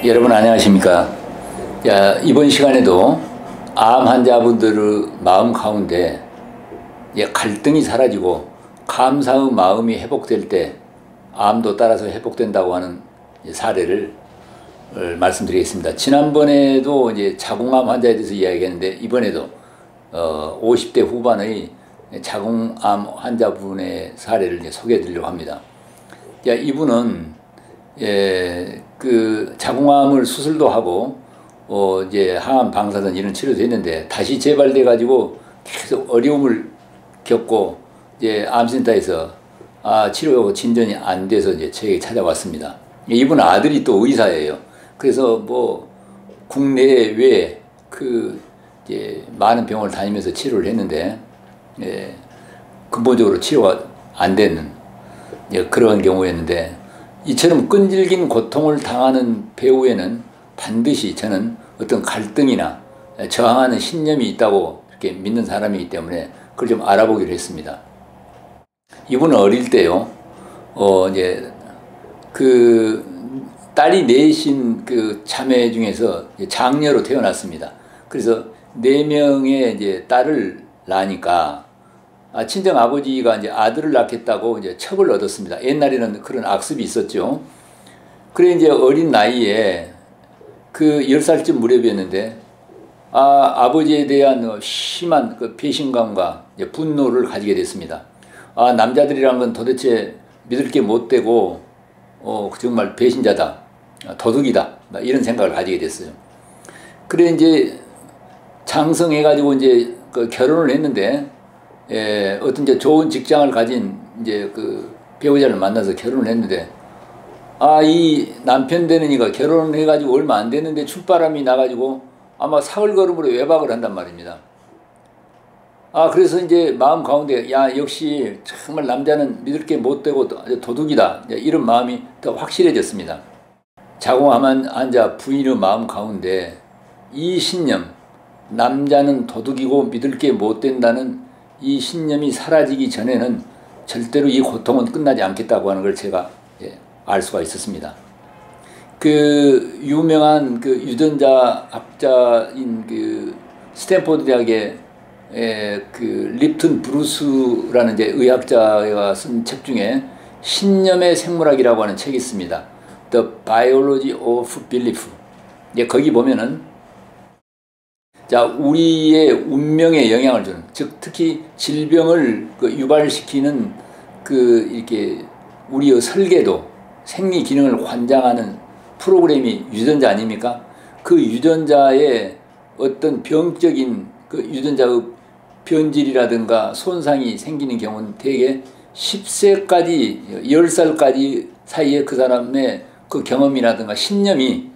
여러분 안녕하십니까? 자, 이번 시간에도 암 환자분들의 마음 가운데 갈등이 사라지고 감사의 마음이 회복될 때 암도 따라서 회복된다고 하는 사례를 말씀드리겠습니다. 지난번에도 이제 자궁암 환자에 대해서 이야기했는데 이번에도 50대 후반의 자궁암 환자분의 사례를 소개해 드리려고 합니다. 자, 이분은 그 자궁암을 수술도 하고 이제 항암 방사선 이런 치료도 했는데 다시 재발돼 가지고 계속 어려움을 겪고 이제 암센터에서 치료 진전이 안 돼서 이제 저에게 찾아왔습니다. 이분 아들이 또 의사예요. 그래서 뭐 국내외 이제 많은 병원을 다니면서 치료를 했는데 근본적으로 치료가 안 되는 그런 경우였는데, 이처럼 끈질긴 고통을 당하는 배우에는 반드시 저는 어떤 갈등이나 저항하는 신념이 있다고 이렇게 믿는 사람이기 때문에 그걸 좀 알아보기로 했습니다. 이분은 어릴 때요, 이제 그 딸이 넷인 그 자매 중에서 장녀로 태어났습니다. 그래서 4명의 이제 딸을 낳으니까 친정 아버지가 이제 아들을 낳겠다고 이제 첩을 얻었습니다. 옛날에는 그런 악습이 있었죠. 그래 이제 어린 나이에 그 10살쯤 무렵이었는데 아버지에 대한 심한 그 배신감과 분노를 가지게 됐습니다. 남자들이란 건 도대체 믿을 게 못 되고 정말 배신자다, 도둑이다, 이런 생각을 가지게 됐어요. 그래 이제 장성해가지고 이제 그 결혼을 했는데 어떤 이제 좋은 직장을 가진 이제 그 배우자를 만나서 결혼을 했는데 이 남편 되는 이가 결혼해가지고 얼마 안 됐는데 출바람이 나가지고 아마 사흘걸음으로 외박을 한단 말입니다. 그래서 이제 마음 가운데 역시 정말 남자는 믿을 게 못 되고 도둑이다, 이런 마음이 더 확실해졌습니다. 자궁암 환자 부인의 마음 가운데 이 신념, 남자는 도둑이고 믿을 게 못 된다는 이 신념이 사라지기 전에는 절대로 이 고통은 끝나지 않겠다고 하는 걸 제가 알 수가 있었습니다. 그 유명한 그 유전자 학자인 그 스탠포드 대학의 그 립튼 브루스라는 이제 의학자가 쓴 책 중에 신념의 생물학이라고 하는 책이 있습니다. The Biology of Belief. 거기 보면은 우리의 운명에 영향을 주는, 즉 특히 질병을 유발시키는 이렇게 우리의 설계도, 생리 기능을 관장하는 프로그램이 유전자 아닙니까? 그 유전자의 어떤 병적인 유전자의 변질이라든가 손상이 생기는 경우는 대개 10세까지 10살까지 사이에 그 사람의 그 경험이라든가 신념이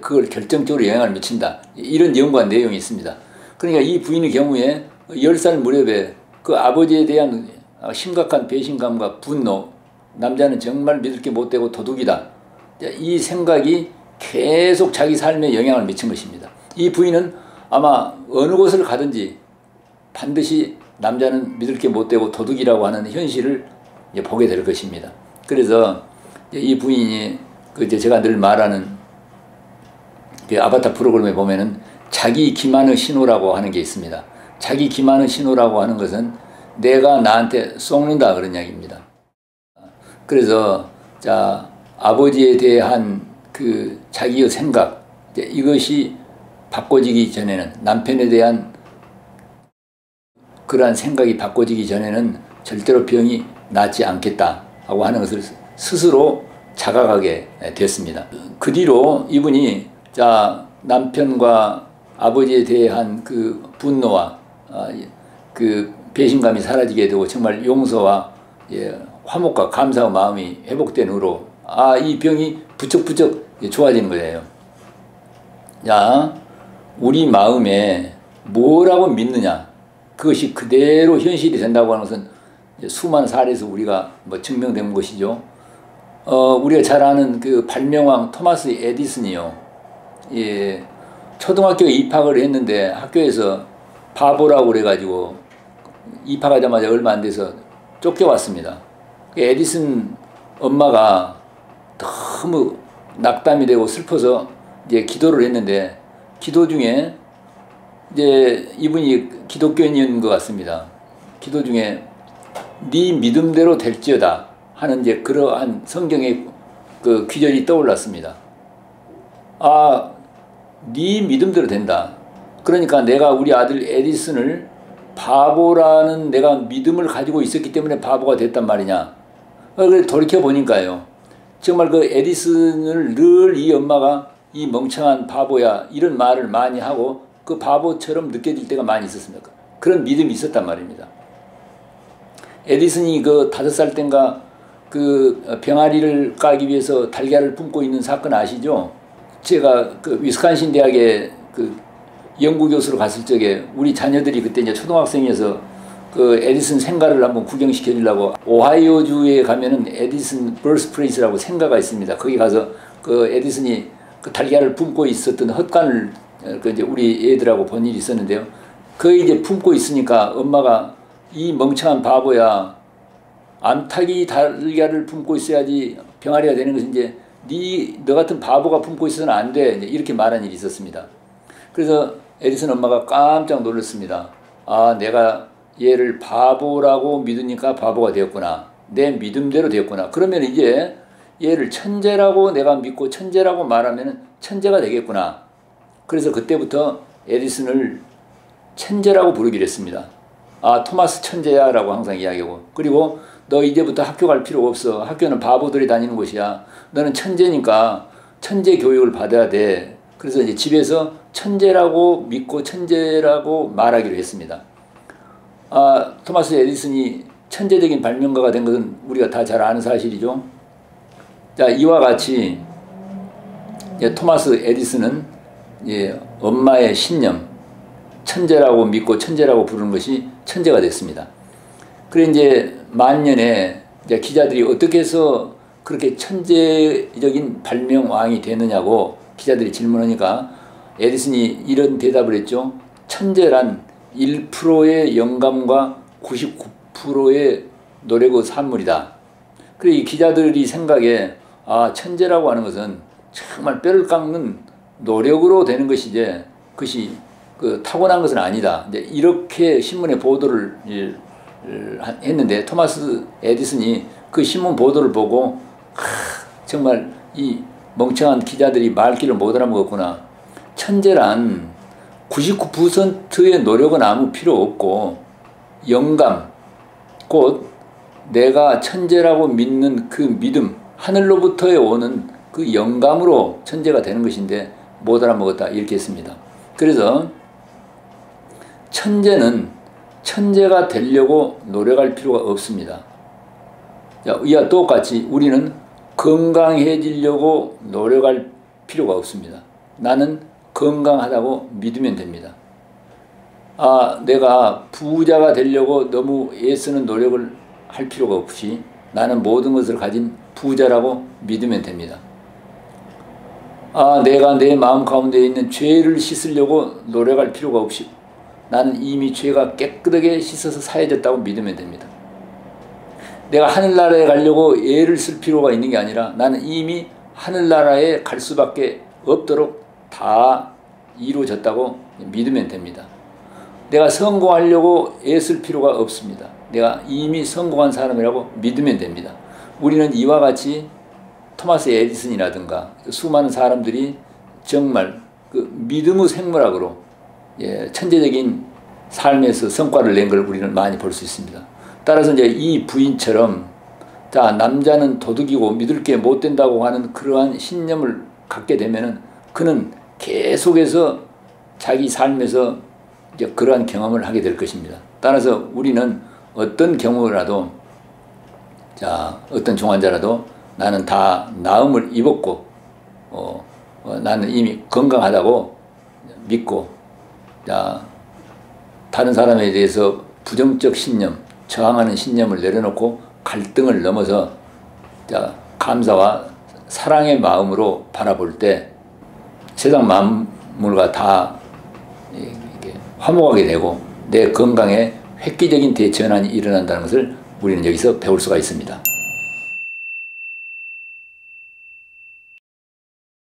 그걸 결정적으로 영향을 미친다, 이런 연구한 내용이 있습니다. 그러니까 이 부인의 경우에 10살 무렵에 그 아버지에 대한 심각한 배신감과 분노, 남자는 정말 믿을 게 못 되고 도둑이다, 이 생각이 계속 자기 삶에 영향을 미친 것입니다. 이 부인은 아마 어느 곳을 가든지 반드시 남자는 믿을 게 못 되고 도둑이라고 하는 현실을 보게 될 것입니다. 그래서 이 부인이 제가 늘 말하는 그 아바타 프로그램에 보면은 자기 기만의 신호라고 하는 게 있습니다. 자기 기만의 신호라고 하는 것은 내가 나한테 속는다, 그런 이야기입니다. 그래서 아버지에 대한 그 자기의 생각, 이것이 바꿔지기 전에는, 남편에 대한 그러한 생각이 바꿔지기 전에는 절대로 병이 낫지 않겠다고 하는 것을 스스로 자각하게 됐습니다. 그 뒤로 이분이 남편과 아버지에 대한 그 분노와 그 배신감이 사라지게 되고 정말 용서와 화목과 감사의 마음이 회복된 후로 이 병이 부쩍부쩍 좋아지는 거예요. 우리 마음에 뭐라고 믿느냐, 그것이 그대로 현실이 된다고 하는 것은 수많은 사례에서 우리가 증명된 것이죠. 우리가 잘 아는 그 발명왕 토마스 에디슨이요, 초등학교에 입학을 했는데 학교에서 바보라고 그래가지고 입학하자마자 얼마 안 돼서 쫓겨왔습니다. 에디슨 엄마가 너무 낙담이 되고 슬퍼서 이제 기도를 했는데, 기도 중에 이제 이분이 기독교인인 것 같습니다. 기도 중에 네 믿음대로 될지어다 하는 이제 그러한 성경의 그 귀절이 떠올랐습니다. 아, 네 믿음대로 된다. 그러니까 내가 우리 아들 에디슨을 바보라는 내가 믿음을 가지고 있었기 때문에 바보가 됐단 말이냐. 그걸 돌이켜 보니까요, 정말 그 에디슨을 늘 이 엄마가 이 멍청한 바보야 이런 말을 많이 하고 그 바보처럼 느껴질 때가 많이 있었습니다. 그런 믿음이 있었단 말입니다. 에디슨이 그 5살 땐가 그 병아리를 까기 위해서 달걀을 뿜고 있는 사건 아시죠? 제가 그 위스콘신 대학에 그 연구교수로 갔을 적에 우리 자녀들이 그때 이제 초등학생이어서 그 에디슨 생가를 한번 구경시켜 주려고 오하이오주에 가면은 에디슨 버스프레이스라고 생가가 있습니다. 거기 가서 그 에디슨이 그 달걀을 품고 있었던 헛간을 그 이제 우리 애들하고 본 일이 있었는데요. 거기 이제 품고 있으니까 엄마가 이 멍청한 바보야, 암탉이 달걀을 품고 있어야지 병아리가 되는 것이 이제 너 같은 바보가 품고 있어서는 안 돼. 이렇게 말한 일이 있었습니다. 그래서 에디슨 엄마가 깜짝 놀랐습니다. 아, 내가 얘를 바보라고 믿으니까 바보가 되었구나. 내 믿음대로 되었구나. 그러면 이제 얘를 천재라고 내가 믿고 천재라고 말하면 천재가 되겠구나. 그래서 그때부터 에디슨을 천재라고 부르기로 했습니다. 아, 토마스 천재야 라고 항상 이야기하고, 그리고 너 이제부터 학교 갈 필요가 없어. 학교는 바보들이 다니는 곳이야. 너는 천재니까 천재 교육을 받아야 돼. 그래서 이제 집에서 천재라고 믿고 천재라고 말하기로 했습니다. 아, 토마스 에디슨이 천재적인 발명가가 된 것은 우리가 다 잘 아는 사실이죠. 자, 이와 같이 토마스 에디슨은 엄마의 신념, 천재라고 믿고 천재라고 부르는 것이 천재가 됐습니다. 그래 이제 만년에 이제 기자들이 어떻게 해서 그렇게 천재적인 발명왕이 되느냐고 기자들이 질문하니까 에디슨이 이런 대답을 했죠. 천재란 1%의 영감과 99%의 노력의 산물이다. 그래 이 기자들이 생각에 아, 천재라고 하는 것은 정말 뼈를 깎는 노력으로 되는 것이지 그것이 그 타고난 것은 아니다. 이제 이렇게 신문에 보도를 했는데 토마스 에디슨이 그 신문 보도를 보고 정말 이 멍청한 기자들이 말귀를 못 알아먹었구나. 천재란 99%의 노력은 아무 필요 없고 영감, 곧 내가 천재라고 믿는 그 믿음, 하늘로부터 오는 그 영감으로 천재가 되는 것인데 못 알아먹었다 이렇게 했습니다. 그래서 천재는 천재가 되려고 노력할 필요가 없습니다. 이와 똑같이 우리는 건강해지려고 노력할 필요가 없습니다. 나는 건강하다고 믿으면 됩니다. 아, 내가 부자가 되려고 너무 애쓰는 노력을 할 필요가 없이 나는 모든 것을 가진 부자라고 믿으면 됩니다. 아, 내가 내 마음 가운데 있는 죄를 씻으려고 노력할 필요가 없이 나는 이미 죄가 깨끗하게 씻어서 사해졌다고 믿으면 됩니다. 내가 하늘나라에 가려고 애를 쓸 필요가 있는 게 아니라 나는 이미 하늘나라에 갈 수밖에 없도록 다 이루어졌다고 믿으면 됩니다. 내가 성공하려고 애쓸 필요가 없습니다. 내가 이미 성공한 사람이라고 믿으면 됩니다. 우리는 이와 같이 토마스 에디슨이라든가 수많은 사람들이 정말 그 믿음의 생물학으로 천재적인 삶에서 성과를 낸 걸 우리는 많이 볼 수 있습니다. 따라서 이제 이 부인처럼 자, 남자는 도둑이고 믿을 게 못 된다고 하는 그러한 신념을 갖게 되면은 그는 계속해서 자기 삶에서 이제 그러한 경험을 하게 될 것입니다. 따라서 우리는 어떤 경우라도 자, 어떤 중환자라도 나는 다 나음을 입었고 나는 이미 건강하다고 믿고 자, 다른 사람에 대해서 부정적 신념, 저항하는 신념을 내려놓고 갈등을 넘어서 자, 감사와 사랑의 마음으로 바라볼 때 세상 만물과 다 화목하게 되고 내 건강에 획기적인 대전환이 일어난다는 것을 우리는 여기서 배울 수가 있습니다.